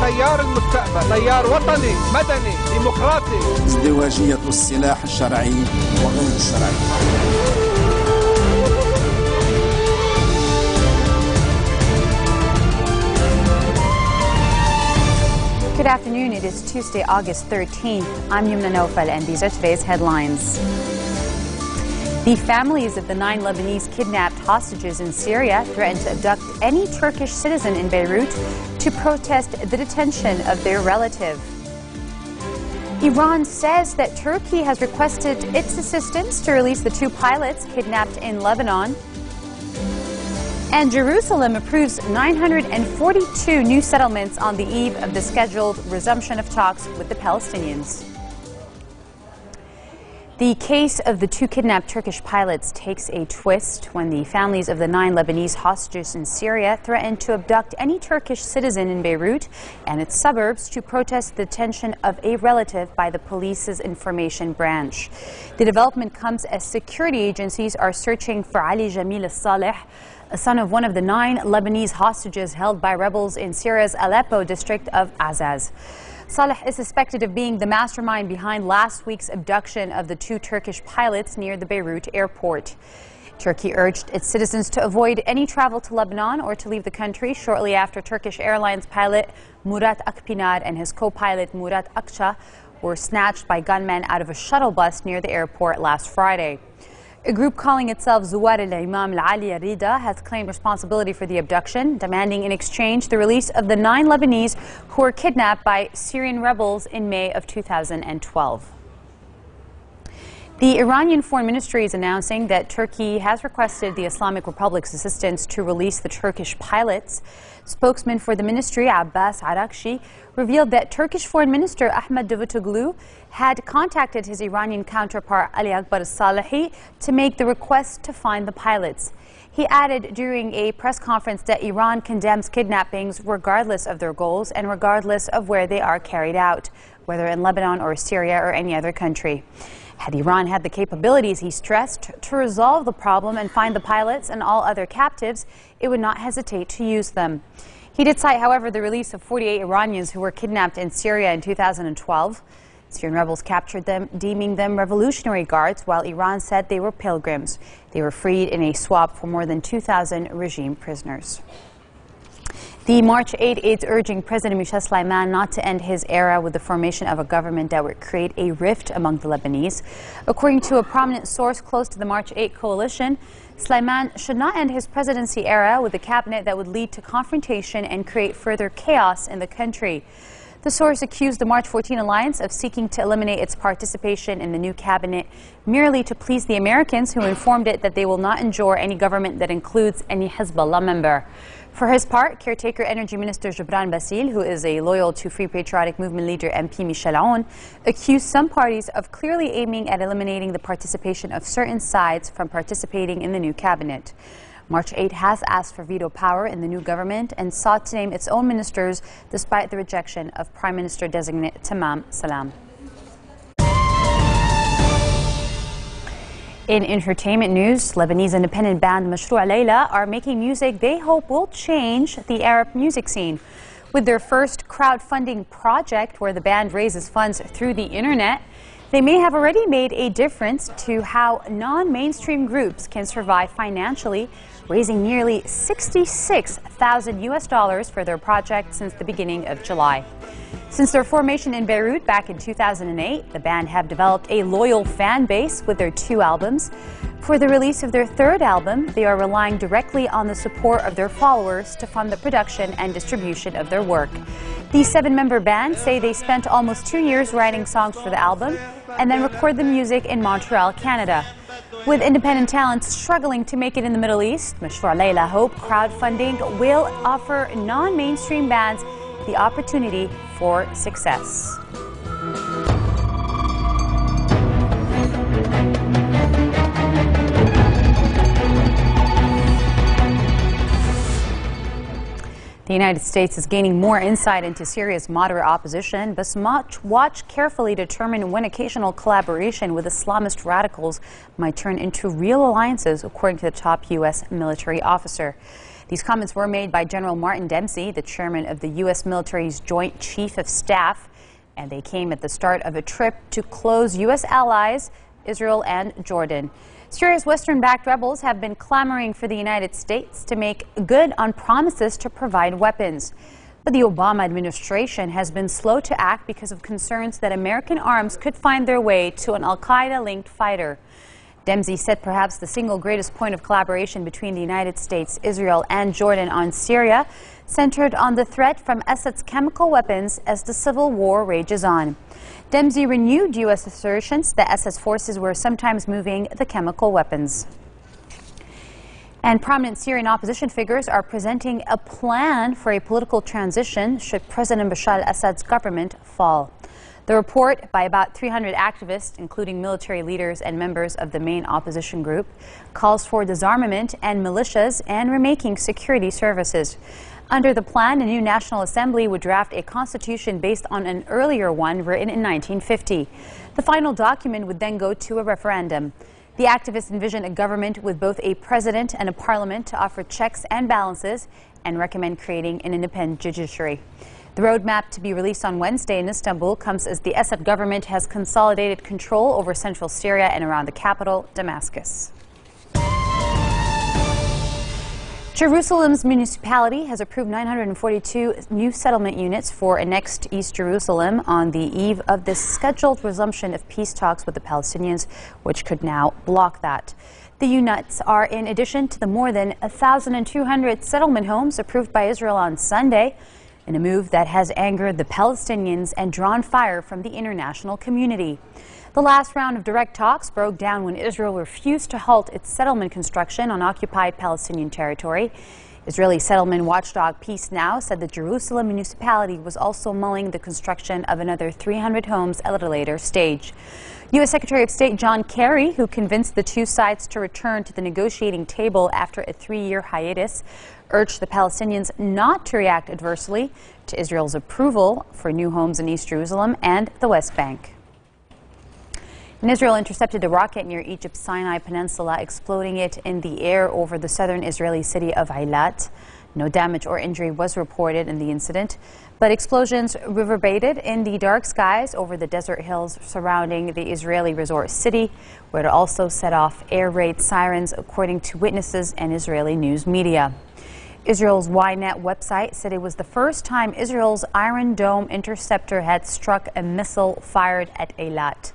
تيار المستقبل، تيار وطني مدني ديمقراطي. ازدواجية السلاح الشرعي وغير الشرعي. Good afternoon. It is Tuesday, August 13th. I'm Yumna Nofal, and these are today's headlines. The families of the 9 Lebanese kidnapped hostages in Syria threaten to abduct any Turkish citizen in Beirut to protest the detention of their relative. Iran says that Turkey has requested its assistance to release the 2 pilots kidnapped in Lebanon. And Jerusalem approves 942 new settlements on the eve of the scheduled resumption of talks with the Palestinians. The case of the 2 kidnapped Turkish pilots takes a twist when the families of the 9 Lebanese hostages in Syria threaten to abduct any Turkish citizen in Beirut and its suburbs to protest the detention of a relative by the police's information branch. The development comes as security agencies are searching for Ali Jamil al-Saleh, a son of one of the 9 Lebanese hostages held by rebels in Syria's Aleppo district of Azaz. Saleh is suspected of being the mastermind behind last week's abduction of the 2 Turkish pilots near the Beirut airport. Turkey urged its citizens to avoid any travel to Lebanon or to leave the country shortly after Turkish Airlines pilot Murat Akpinar and his co-pilot Murat Akça were snatched by gunmen out of a shuttle bus near the airport last Friday. A group calling itself Zuwar al-Imam al-Ali Rida has claimed responsibility for the abduction, demanding in exchange the release of the 9 Lebanese who were kidnapped by Syrian rebels in May of 2012. The Iranian Foreign Ministry is announcing that Turkey has requested the Islamic Republic's assistance to release the Turkish pilots. Spokesman for the ministry, Abbas Arakshi, revealed that Turkish Foreign Minister Ahmed Davutoglu had contacted his Iranian counterpart Ali Akbar al-Salehi to make the request to find the pilots. He added during a press conference that Iran condemns kidnappings regardless of their goals and regardless of where they are carried out, whether in Lebanon or Syria or any other country. Had Iran had the capabilities, he stressed, to resolve the problem and find the pilots and all other captives, it would not hesitate to use them. He did cite, however, the release of 48 Iranians who were kidnapped in Syria in 2012. Syrian rebels captured them, deeming them revolutionary guards, while Iran said they were pilgrims. They were freed in a swap for more than 2,000 regime prisoners. The March 8 aides urging President Michel Sleiman not to end his era with the formation of a government that would create a rift among the Lebanese. According to a prominent source close to the March 8 coalition, Sleiman should not end his presidency era with a cabinet that would lead to confrontation and create further chaos in the country. The source accused the March 14 alliance of seeking to eliminate its participation in the new cabinet merely to please the Americans, who informed it that they will not endure any government that includes any Hezbollah member. For his part, caretaker Energy Minister Gebran Bassil, who is a loyal to Free Patriotic Movement leader MP Michel Aoun, accused some parties of clearly aiming at eliminating the participation of certain sides from participating in the new cabinet. March 8 has asked for veto power in the new government and sought to name its own ministers despite the rejection of Prime Minister-designate Tamam Salam. In entertainment news, Lebanese independent band Mashrou' Layla are making music they hope will change the Arab music scene. With their first crowdfunding project, where the band raises funds through the internet, they may have already made a difference to how non-mainstream groups can survive financially, raising nearly $66,000 for their project since the beginning of July. Since their formation in Beirut back in 2008, the band have developed a loyal fan base with their 2 albums. For the release of their 3rd album, they are relying directly on the support of their followers to fund the production and distribution of their work. The 7-member band say they spent almost 2 years writing songs for the album and then record the music in Montreal, Canada. With independent talents struggling to make it in the Middle East, Mashrou' Layla hope crowdfunding will offer non-mainstream bands the opportunity for success. The United States is gaining more insight into Syria's moderate opposition, but must watch carefully to determine when occasional collaboration with Islamist radicals might turn into real alliances, according to the top U.S. military officer. These comments were made by General Martin Dempsey, the chairman of the U.S. military's Joint Chief of Staff, and they came at the start of a trip to close U.S. allies, Israel and Jordan. Syria's Western-backed rebels have been clamoring for the United States to make good on promises to provide weapons. But the Obama administration has been slow to act because of concerns that American arms could find their way to an al-Qaeda-linked fighter. Dempsey said perhaps the single greatest point of collaboration between the United States, Israel, and Jordan on Syria centered on the threat from Assad's chemical weapons as the civil war rages on. Dempsey renewed U.S. assertions that Assad's forces were sometimes moving the chemical weapons. And prominent Syrian opposition figures are presenting a plan for a political transition should President Bashar al-Assad's government fall. The report, by about 300 activists, including military leaders and members of the main opposition group, calls for disarmament and militias and remaking security services. Under the plan, a new National Assembly would draft a constitution based on an earlier one written in 1950. The final document would then go to a referendum. The activists envision a government with both a president and a parliament to offer checks and balances and recommend creating an independent judiciary. The roadmap to be released on Wednesday in Istanbul comes as the Assad government has consolidated control over central Syria and around the capital, Damascus. Jerusalem's municipality has approved 942 new settlement units for annexed East Jerusalem on the eve of the scheduled resumption of peace talks with the Palestinians, which could now block that. The units are in addition to the more than 1,200 settlement homes approved by Israel on Sunday, in a move that has angered the Palestinians and drawn fire from the international community. The last round of direct talks broke down when Israel refused to halt its settlement construction on occupied Palestinian territory. Israeli settlement watchdog Peace Now said the Jerusalem municipality was also mulling the construction of another 300 homes at a later stage. U.S. Secretary of State John Kerry, who convinced the two sides to return to the negotiating table after a 3-year hiatus, urged the Palestinians not to react adversely to Israel's approval for new homes in East Jerusalem and the West Bank. And Israel intercepted a rocket near Egypt's Sinai Peninsula, exploding it in the air over the southern Israeli city of Eilat. No damage or injury was reported in the incident, but explosions reverberated in the dark skies over the desert hills surrounding the Israeli resort city, where it also set off air raid sirens, according to witnesses and Israeli news media. Israel's Ynet website said it was the first time Israel's Iron Dome interceptor had struck a missile fired at Eilat.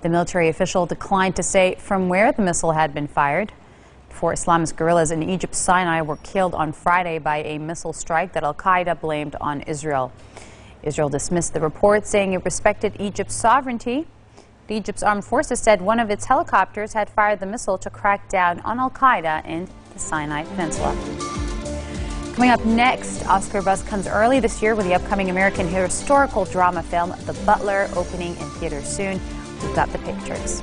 The military official declined to say from where the missile had been fired. 4 Islamist guerrillas in Egypt's Sinai were killed on Friday by a missile strike that al-Qaeda blamed on Israel. Israel dismissed the report, saying it respected Egypt's sovereignty. Egypt's armed forces said one of its helicopters had fired the missile to crack down on al-Qaeda in the Sinai Peninsula. Coming up next, Oscar buzz comes early this year with the upcoming American historical drama film The Butler, opening in theaters soon. We've got the pictures.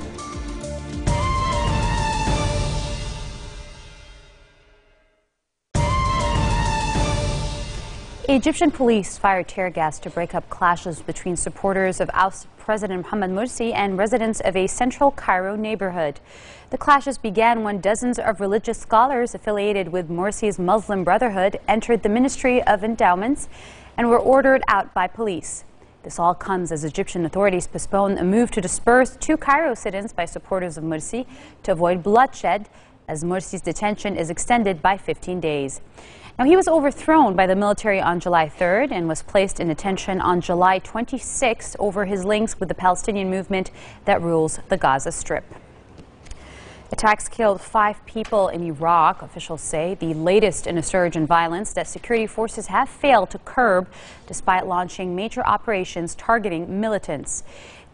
Egyptian police fired tear gas to break up clashes between supporters of ousted President Mohamed Morsi and residents of a central Cairo neighborhood. The clashes began when dozens of religious scholars affiliated with Morsi's Muslim Brotherhood entered the Ministry of Endowments and were ordered out by police. This all comes as Egyptian authorities postpone a move to disperse 2 Cairo sit-ins by supporters of Morsi to avoid bloodshed, as Morsi's detention is extended by 15 days. Now, he was overthrown by the military on July 3rd and was placed in detention on July 26th over his links with the Palestinian movement that rules the Gaza Strip. Attacks killed 5 people in Iraq, officials say, the latest in a surge in violence that security forces have failed to curb despite launching major operations targeting militants.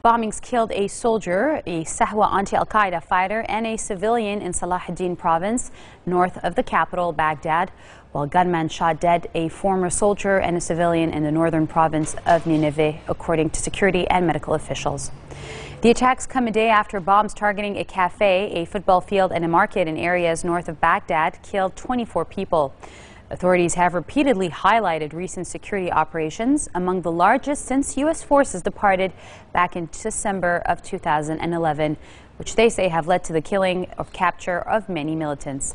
Bombings killed a soldier, a Sahwa anti-Al-Qaeda fighter, and a civilian in Salahuddin province, north of the capital, Baghdad, while gunmen shot dead a former soldier and a civilian in the northern province of Nineveh, according to security and medical officials. The attacks come a day after bombs targeting a cafe, a football field, and a market in areas north of Baghdad killed 24 people. Authorities have repeatedly highlighted recent security operations, among the largest since U.S. forces departed back in December of 2011, which they say have led to the killing or capture of many militants.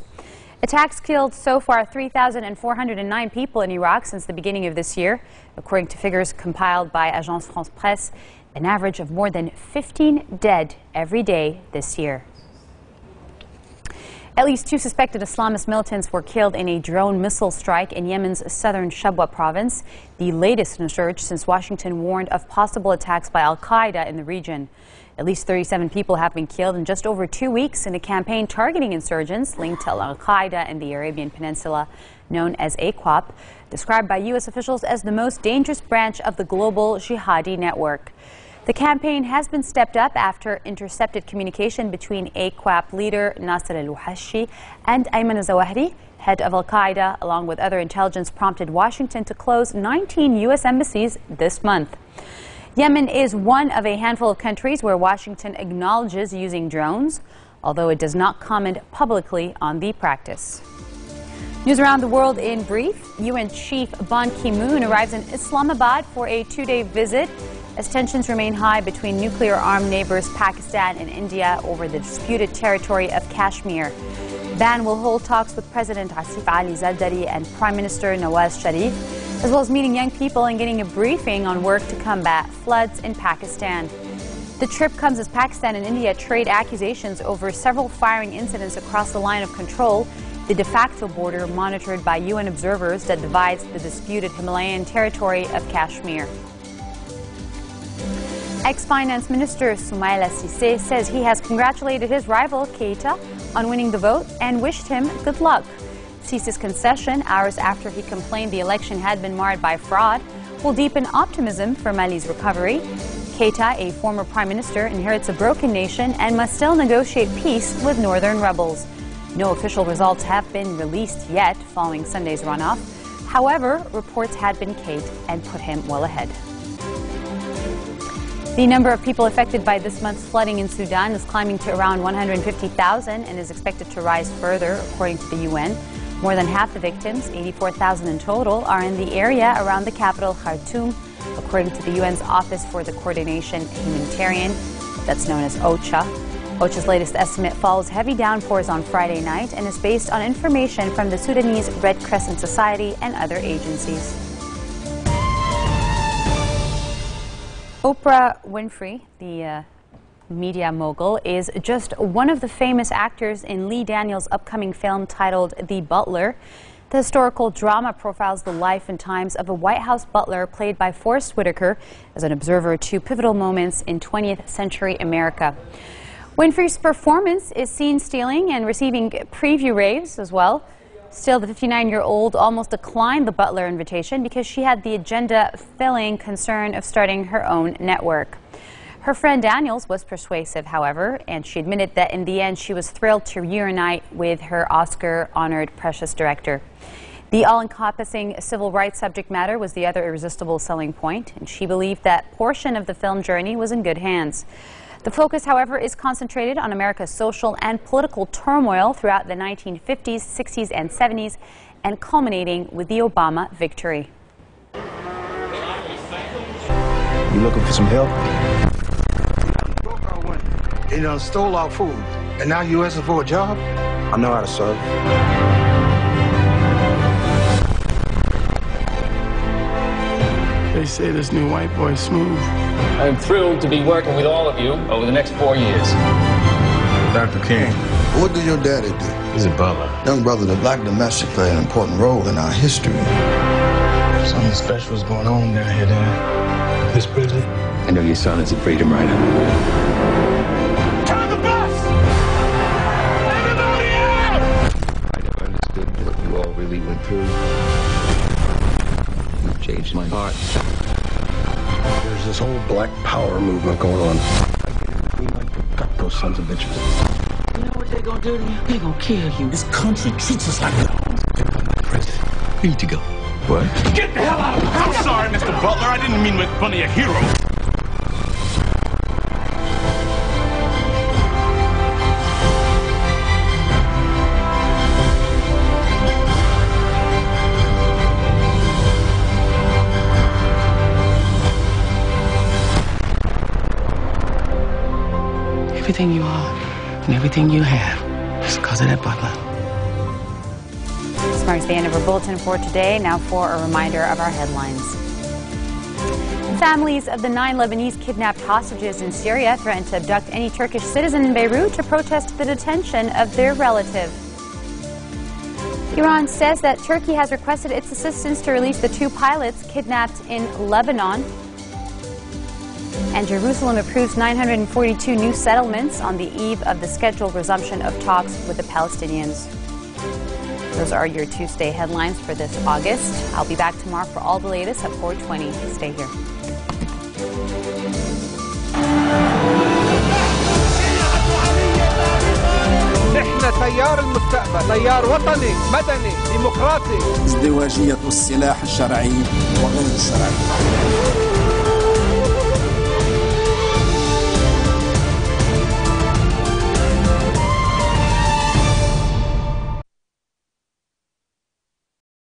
Attacks killed so far 3,409 people in Iraq since the beginning of this year, according to figures compiled by Agence France Presse, an average of more than 15 dead every day this year. At least 2 suspected Islamist militants were killed in a drone missile strike in Yemen's southern Shabwa province, the latest in a surge since Washington warned of possible attacks by al-Qaeda in the region. At least 37 people have been killed in just over 2 weeks in a campaign targeting insurgents linked to al-Qaeda in the Arabian Peninsula, known as AQAP, described by U.S. officials as the most dangerous branch of the global jihadi network. The campaign has been stepped up after intercepted communication between AQAP leader Nasser al-Wahashi and Ayman al-Zawahiri, head of al-Qaeda, along with other intelligence, prompted Washington to close 19 U.S. embassies this month. Yemen is one of a handful of countries where Washington acknowledges using drones, although it does not comment publicly on the practice. News around the world in brief. UN Chief Ban Ki-moon arrives in Islamabad for a 2-day visit as tensions remain high between nuclear-armed neighbors Pakistan and India over the disputed territory of Kashmir. Ban will hold talks with President Asif Ali Zardari and Prime Minister Nawaz Sharif, as well as meeting young people and getting a briefing on work to combat floods in Pakistan. The trip comes as Pakistan and India trade accusations over several firing incidents across the line of control, the de facto border monitored by UN observers that divides the disputed Himalayan territory of Kashmir. Ex-Finance Minister Soumaïla Cissé says he has congratulated his rival Keïta on winning the vote and wished him good luck. Cissé's concession, hours after he complained the election had been marred by fraud, will deepen optimism for Mali's recovery. Keïta, a former prime minister, inherits a broken nation and must still negotiate peace with northern rebels. No official results have been released yet following Sunday's runoff. However, reports had been caked and put him well ahead. The number of people affected by this month's flooding in Sudan is climbing to around 150,000 and is expected to rise further, according to the UN. More than half the victims, 84,000 in total, are in the area around the capital, Khartoum, according to the UN's Office for the Coordination Humanitarian, that's known as OCHA. OCHA's latest estimate follows heavy downpours on Friday night and is based on information from the Sudanese Red Crescent Society and other agencies. Oprah Winfrey, the media mogul, is just one of the famous actors in Lee Daniels' upcoming film titled The Butler. The historical drama profiles the life and times of a White House butler played by Forest Whitaker as an observer to pivotal moments in 20th century America. Winfrey's performance is scene-stealing and receiving preview raves as well. Still, the 59-year-old almost declined the Butler invitation because she had the agenda-filling concern of starting her own network. Her friend Daniels was persuasive, however, and she admitted that in the end she was thrilled to reunite with her Oscar-honored Precious director. The all-encompassing civil rights subject matter was the other irresistible selling point, and she believed that portion of the film journey was in good hands. The focus, however, is concentrated on America's social and political turmoil throughout the 1950s, 60s, and 70s, and culminating with the Obama victory. You looking for some help? You done stole our food, and now you asking for a job? I know how to serve. They say this new white boy's smooth. I'm thrilled to be working with all of you over the next 4 years. Dr. King. What did your daddy do? He's a butler. Young brother, the black domestic played an important role in our history. Something special is going on down here, Dan. This prison. I know your son is a freedom rider. Turn the bus! Everybody out! I never understood what you all really went through. You've changed my heart. There's this whole black power movement going on. We like to cut those sons of bitches. You know what they're gonna do to you? They're gonna kill you. This country treats us like dogs. Prison. You need to go. What? Get the hell out of the house! I'm sorry, Mr. Butler. I didn't mean to make fun of your hero. Everything you are and everything you have is because of that butler. marks the end of our bulletin for today. Now for a reminder of our headlines. Families of the 9 Lebanese kidnapped hostages in Syria threatened to abduct any Turkish citizen in Beirut to protest the detention of their relative. Iran says that Turkey has requested its assistance to release the 2 pilots kidnapped in Lebanon. And Jerusalem approves 942 new settlements on the eve of the scheduled resumption of talks with the Palestinians. Those are your Tuesday headlines for this August. I'll be back tomorrow for all the latest at 4:20. Stay here. نحن تيار المستقبل، تيار وطني مدني ديمقراطي. ازدواجية السلاح الشرعي وغير الشرعي.